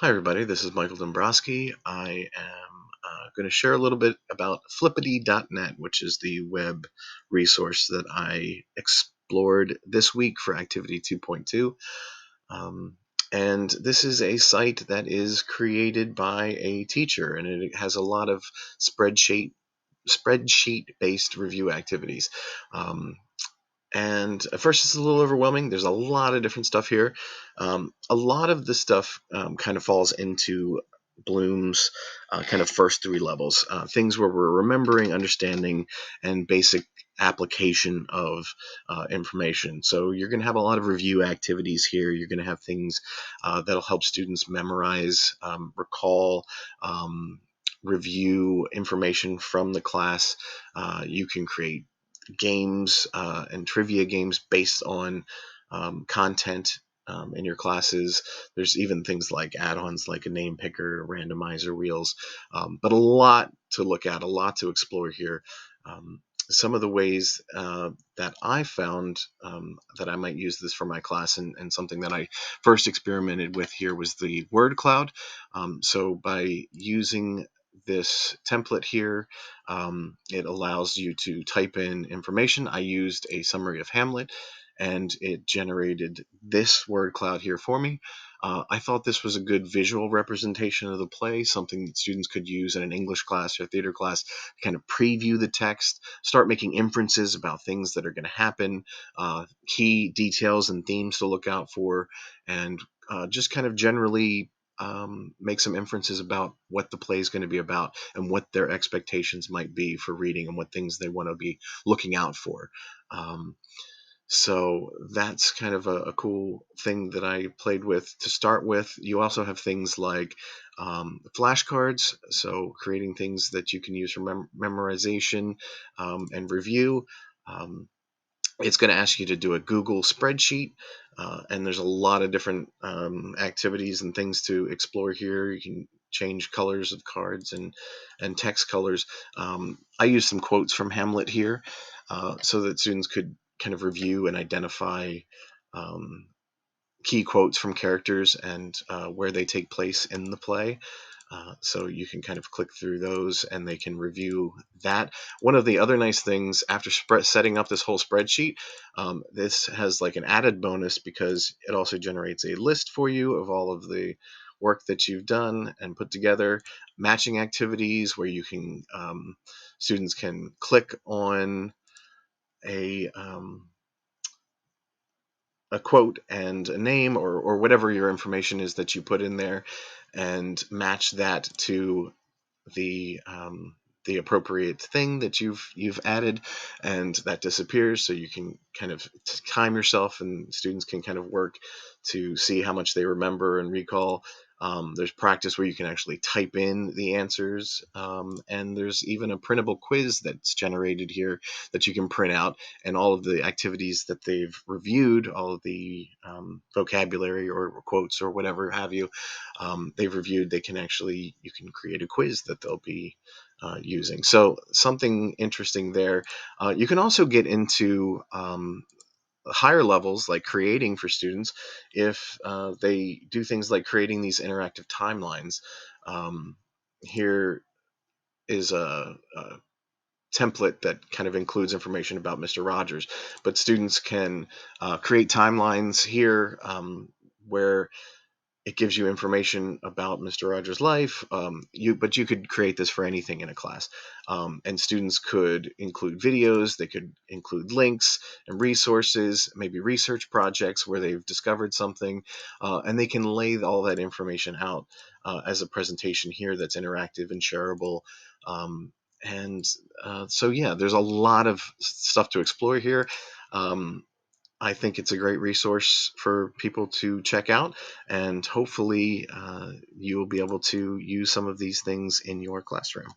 Hi, everybody. This is Michael Dombrowski. I am going to share a little bit about Flippity.net, which is the web resource that I explored this week for Activity 2.2. And this is a site that is created by a teacher, and it has a lot of spreadsheet-based review activities. And at first it's a little overwhelming. There's a lot of different stuff here. A lot of the stuff kind of falls into Bloom's kind of first three levels, things where we're remembering, understanding, and basic application of information. So you're going to have a lot of review activities here. You're going to have things that'll help students memorize, recall, review information from the class. You can create games and trivia games based on content in your classes. There's even things like add-ons like a name picker, randomizer wheels, but a lot to look at, a lot to explore here. Some of the ways that I found that I might use this for my class, and something that I first experimented with here was the word cloud. So by using this template here, it allows you to type in information. I used a summary of Hamlet, and it generated this word cloud here for me. I thought this was a good visual representation of the play, something that students could use in an English class or theater class to kind of preview the text, start making inferences about things that are going to happen, key details and themes to look out for, and just kind of generally make some inferences about what the play is going to be about and what their expectations might be for reading and what things they want to be looking out for. So that's kind of a cool thing that I played with to start with. You also have things like flashcards, so creating things that you can use for memorization and review. It's going to ask you to do a Google spreadsheet, and there's a lot of different activities and things to explore here. You can change colors of cards and text colors. I used some quotes from Hamlet here so that students could kind of review and identify key quotes from characters and where they take place in the play. So you can kind of click through those and they can review that. One of the other nice things after setting up this whole spreadsheet, this has like an added bonus because it also generates a list for you of all of the work that you've done and put together, matching activities where you can, students can click on a quote and a name or whatever your information is that you put in there, and match that to the appropriate thing that you've added, and that disappears. So you can kind of time yourself, and students can kind of work to see how much they remember and recall. There's practice where you can actually type in the answers, and there's even a printable quiz that's generated here that you can print out, and all of the activities that they've reviewed, all of the vocabulary or quotes or whatever have you, they've reviewed. You can create a quiz that they'll be using. So something interesting there. You can also get into higher levels like creating for students if they do things like creating these interactive timelines. Here is a template that kind of includes information about Mr. Rogers, but students can create timelines here where it gives you information about Mr. Rogers' life, but you could create this for anything in a class. And students could include videos, they could include links and resources, maybe research projects where they've discovered something, and they can lay all that information out as a presentation here that's interactive and shareable. So yeah, there's a lot of stuff to explore here. I think it's a great resource for people to check out, and hopefully you will be able to use some of these things in your classroom.